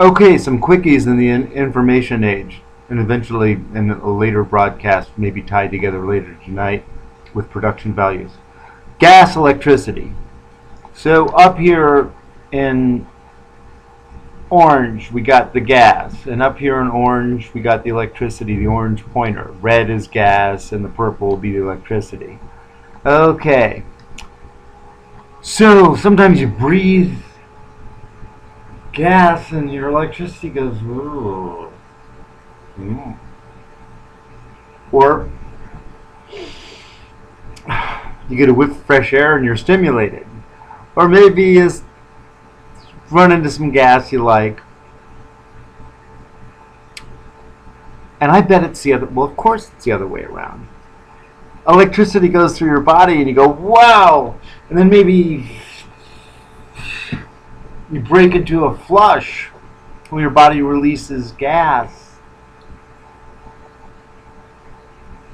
Okay, some quickies in the information age, and eventually in a later broadcast, maybe tied together later tonight with production values. Gas, electricity. So up here in orange, we got the gas, and up here in orange, we got the electricity, the orange pointer. Red is gas, and the purple will be the electricity. Okay. So sometimes you breathe gas and your electricity goes, ooh. Or you get a whiff of fresh air and you're stimulated. Or maybe you run into some gas you like. And I bet it's the other, well, of course it's the other way around. Electricity goes through your body and you go, wow! And then maybe you break into a flush when your body releases gas.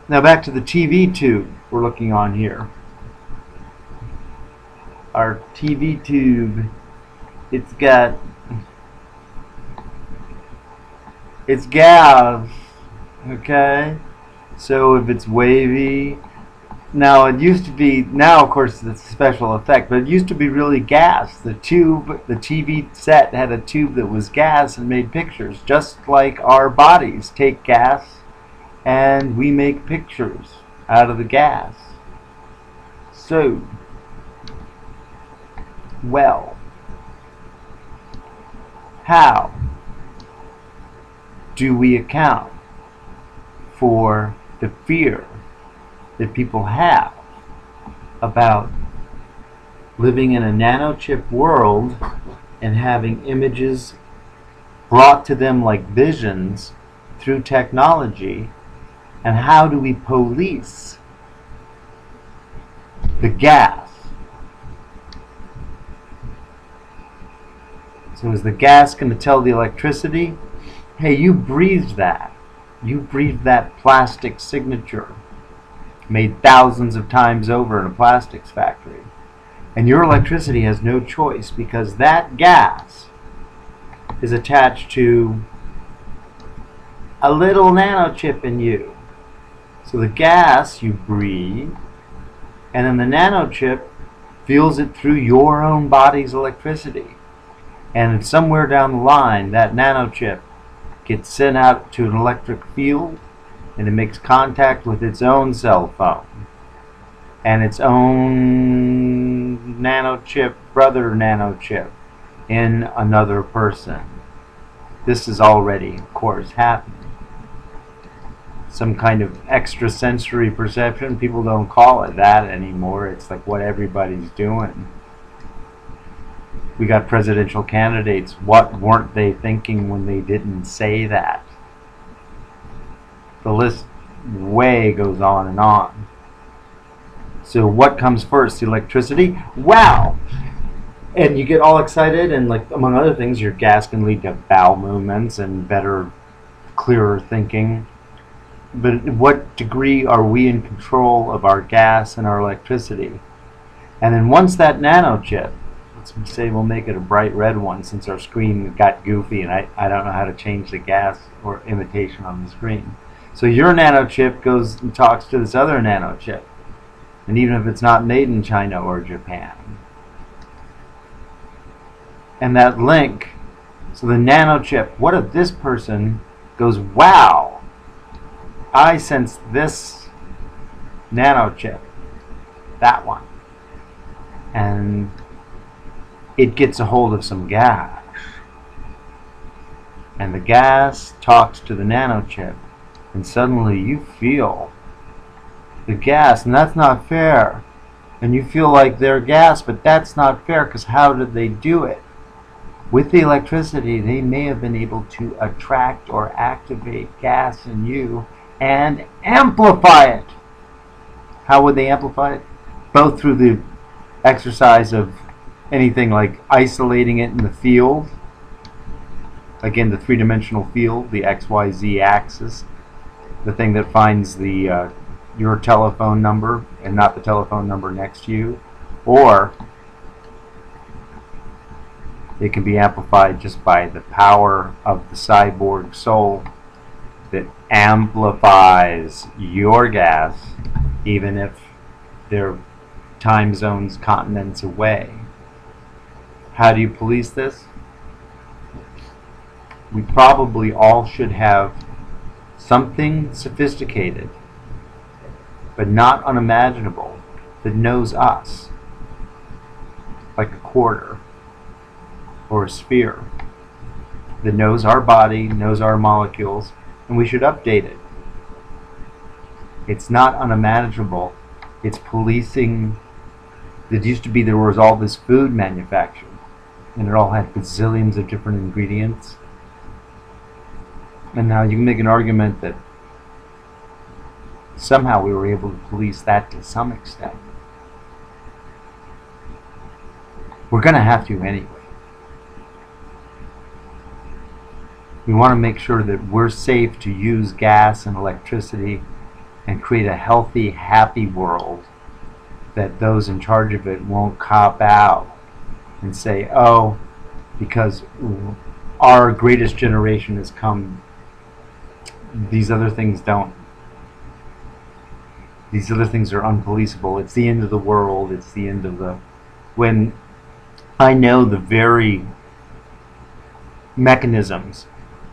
Now back to the TV tube we're looking on here. Our TV tube, it's gas, okay? So if it's wavy, now it used to be, now of course it's a special effect, but it used to be really gas. The TV set had a tube that was gas and made pictures, just like our bodies take gas and we make pictures out of the gas. So, well, how do we account for the fear that people have about living in a nanochip world and having images brought to them like visions through technology? And how do we police the gas? So is the gas going to tell the electricity, hey, you breathed that. You breathed that plastic signature made thousands of times over in a plastics factory. And your electricity has no choice because that gas is attached to a little nanochip in you. So the gas you breathe, and then the nanochip feels it through your own body's electricity. And somewhere down the line, that nanochip gets sent out to an electric field, and it makes contact with its own cell phone and its own nanochip, brother nanochip, in another person. This is already, of course, happening. Some kind of extrasensory perception. People don't call it that anymore. It's like what everybody's doing. We got presidential candidates. What weren't they thinking when they didn't say that? The list way goes on and on. So what comes first? The electricity? Wow! And you get all excited, and like among other things, your gas can lead to bowel movements and better, clearer thinking. But to what degree are we in control of our gas and our electricity? And then once that nanochip, let's say we'll make it a bright red one since our screen got goofy and I don't know how to change the gas or imitation on the screen. So your nanochip goes and talks to this other nanochip. And even if it's not made in China or Japan. And that link, so the nanochip, what if this person goes, wow, I sense this nanochip, that one. And it gets a hold of some gas. And the gas talks to the nanochip. And suddenly you feel the gas, and that's not fair. And you feel like they're gas, but that's not fair, because how did they do it? With the electricity, they may have been able to attract or activate gas in you and amplify it. How would they amplify it? Both through the exercise of anything like isolating it in the field. Again, the three-dimensional field, the XYZ axis, the thing that finds the your telephone number and not the telephone number next to you, or It can be amplified just by the power of the cyborg soul that amplifies your gas, even if they're time zones, continents away. How do you police this? We probably all should have something sophisticated, but not unimaginable, that knows us, like a quarter or a sphere, that knows our body, knows our molecules, and we should update it. It's not unimaginable. It's policing. It used to be there was all this food manufactured, and it all had bazillions of different ingredients. And now you can make an argument that somehow we were able to police that to some extent. We're going to have to anyway. We want to make sure that we're safe to use gas and electricity and create a healthy, happy world, that those in charge of it won't cop out and say, oh, because our greatest generation has come, these other things don't. These other things are unpoliceable. It's the end of the world. It's the end of the... When I know the very mechanisms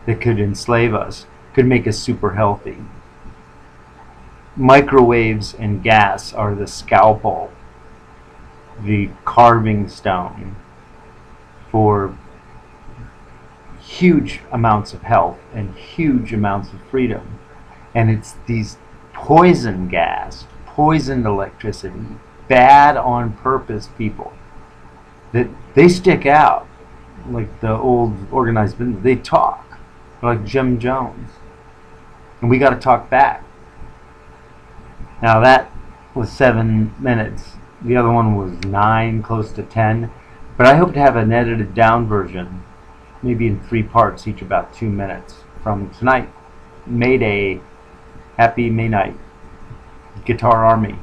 that could enslave us, could make us super healthy. Microwaves and gas are the scalpel, the carving stone for huge amounts of health and huge amounts of freedom. And it's these poison gas, poisoned electricity, bad on purpose people, that they stick out like the old organized business. They talk like Jim Jones, and we got to talk back. Now that was 7 minutes. The other one was 9, close to 10. But I hope to have an edited down version, maybe in 3 parts, each about 2 minutes, from tonight, May Day. Happy May night, Guitar Army.